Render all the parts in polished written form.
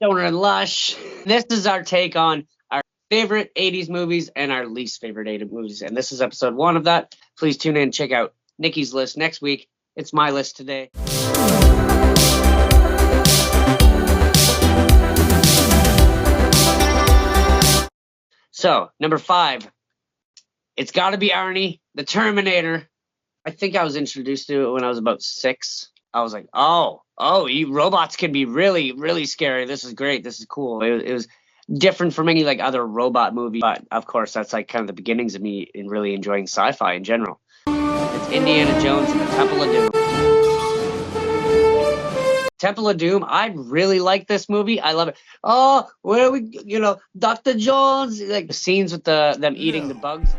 Stoner and Lush. This is our take on our favorite 80s movies and our least favorite 80s movies. And this is episode 1 of that. Please tune in, check out Nikki's list next week. It's my list today. So, number 5. It's got to be Arnie, the Terminator. I think I was introduced to it when I was about 6. I was like, robots can be really, really scary. This is great. This is cool. It was different from any like other robot movie. But of course, that's like kind of the beginnings of me in really enjoying sci-fi in general. It's Indiana Jones and the Temple of Doom. Temple of Doom, I really like this movie. I love it. Oh, where are we, Dr. Jones, like the scenes with them eating the bugs.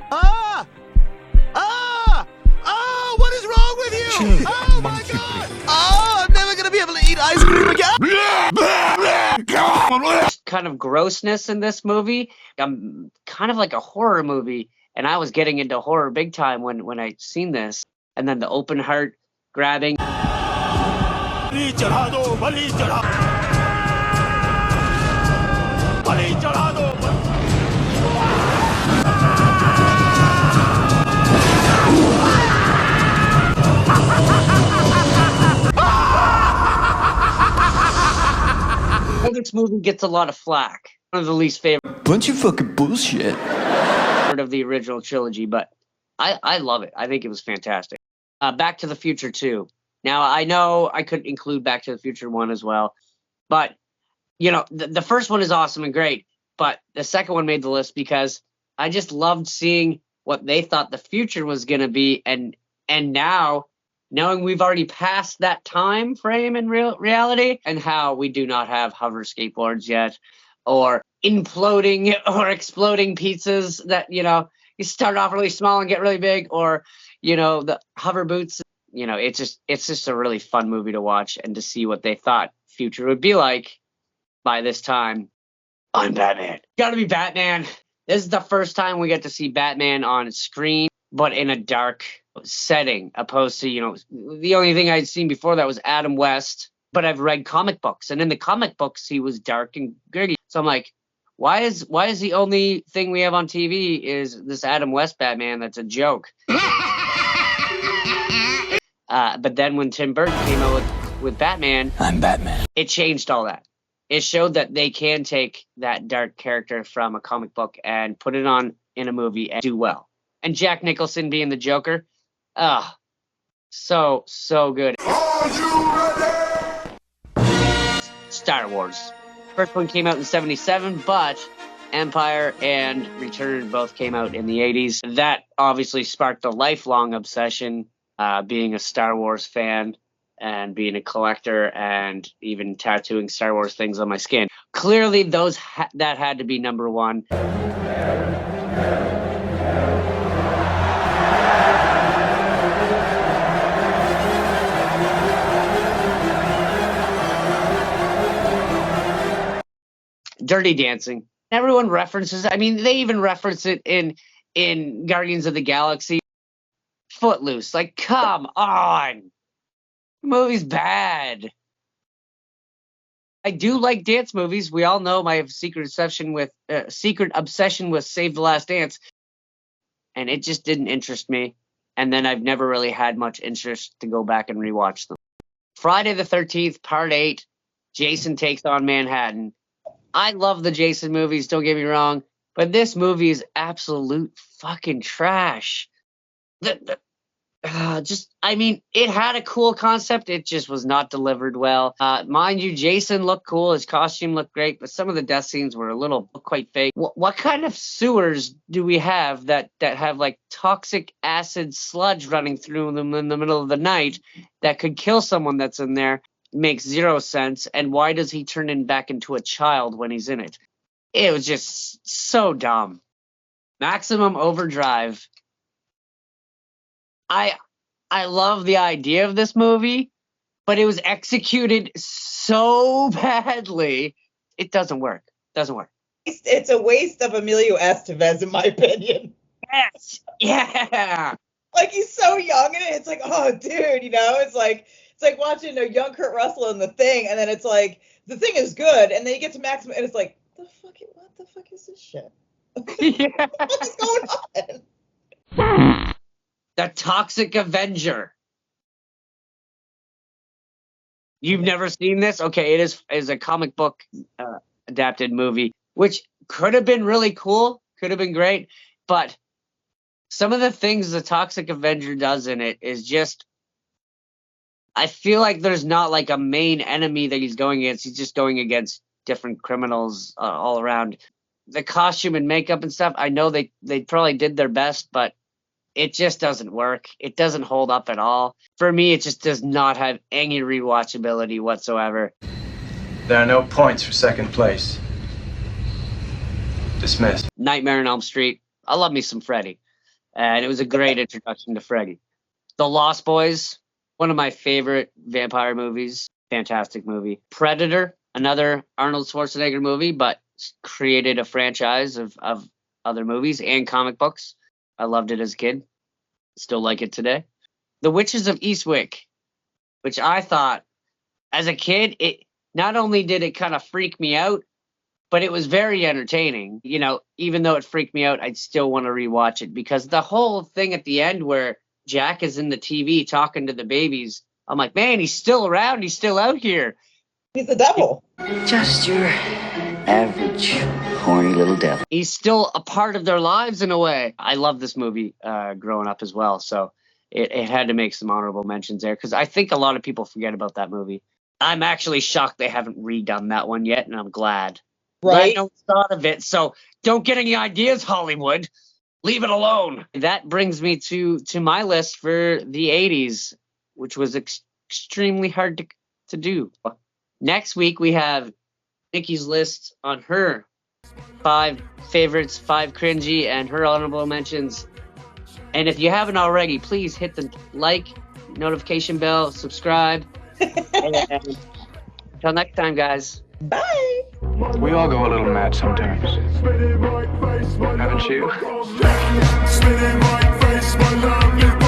What is wrong with you? Oh my God! Oh, I'm never gonna be able to eat ice cream again. Kind of grossness in this movie. Kind of like a horror movie, and I was getting into horror big time when I seen this. And then the open heart grabbing. This movie gets a lot of flack. One of the least favorite. Bunch of fucking bullshit. Of the original trilogy, but I love it. I think it was fantastic. Back to the Future 2. Now, I know I could include Back to the Future 1 as well, but, the first one is awesome and great, but the second one made the list because I just loved seeing what they thought the future was going to be, and now, knowing we've already passed that time frame in reality, and how we do not have hover skateboards yet, or imploding or exploding pizzas that, you start off really small and get really big, or, the hover boots. It's just a really fun movie to watch and to see what they thought future would be like by this time. I'm Batman. Gotta be Batman. This is the first time we get to see Batman on screen, but in a dark setting, opposed to, the only thing I'd seen before that was Adam West, but I've read comic books, and in the comic books he was dark and gritty. So I'm like, why is the only thing we have on TV is this Adam West Batman that's a joke? But then when Tim Burton came out with Batman, I'm Batman, it changed all that. It showed that they can take that dark character from a comic book and put it on in a movie and do well. And Jack Nicholson being the Joker, so good. Are you ready? Star Wars. First one came out in 1977, but Empire and Return both came out in the 1980s. That obviously sparked a lifelong obsession, being a Star Wars fan and being a collector and even tattooing Star Wars things on my skin. Clearly, that had to be number 1. Dirty Dancing. Everyone references. I mean, they even reference it in Guardians of the Galaxy. Footloose. Like, come on. The movie's bad. I do like dance movies. We all know my secret obsession with Save the Last Dance, and it just didn't interest me. And then I've never really had much interest to go back and rewatch them. Friday the 13th, Part 8. Jason Takes on Manhattan. I love the Jason movies, don't get me wrong, but this movie is absolute fucking trash. It had a cool concept. It just was not delivered well. Mind you, Jason looked cool. His costume looked great, but some of the death scenes were a little quite fake. What kind of sewers do we have that have like toxic acid sludge running through them in the middle of the night that could kill someone that's in there? Makes zero sense. And why does he turn back into a child when he's in it? It was just so dumb. Maximum Overdrive. I love the idea of this movie, but it was executed so badly. It doesn't work. It's a waste of Emilio Estevez, in my opinion. Yes. Yeah. Like, he's so young in it. It's like, oh, dude, it's like watching a young Kurt Russell in The Thing, and then it's like the thing is good, and then you get to Maximum, and it's like, what the fuck is this shit? Yeah. What is going on? The Toxic Avenger. You've never seen this? Okay, it is a comic book adapted movie, which could have been really cool, could have been great, but some of the things the Toxic Avenger does in it is just, I feel like there's not like a main enemy that he's going against. He's just going against different criminals all around. The costume and makeup and stuff, I know they probably did their best, but it just doesn't work. It doesn't hold up at all. For me, it just does not have any rewatchability whatsoever. There are no points for second place. Dismissed. Nightmare on Elm Street. I love me some Freddy. And it was a great introduction to Freddy. The Lost Boys, one of my favorite vampire movies. Fantastic movie. Predator, another Arnold Schwarzenegger movie, but created a franchise of other movies and comic books. I loved it as a kid. Still like it today. The Witches of Eastwick, which I thought, as a kid, it not only did it kind of freak me out, but it was very entertaining. You know, even though it freaked me out, I'd still want to rewatch it because the whole thing at the end where Jack is in the TV talking to the babies, I'm like, man, he's still around. He's still out here. He's the devil. Just your average horny little devil. He's still a part of their lives in a way. I love this movie growing up as well. So it had to make some honorable mentions there because I think a lot of people forget about that movie. I'm actually shocked they haven't redone that one yet, and I'm glad. Right. No one's thought of it. So don't get any ideas, Hollywood. Leave it alone. That brings me to my list for the 80s, which was extremely hard to do. Next week, we have Nikki's list on her 5 favorites, 5 cringy, and her honorable mentions. And if you haven't already, please hit the like, notification bell, subscribe. And until next time, guys. Bye. We all go a little mad sometimes. Haven't you? Spinning right face, my lovely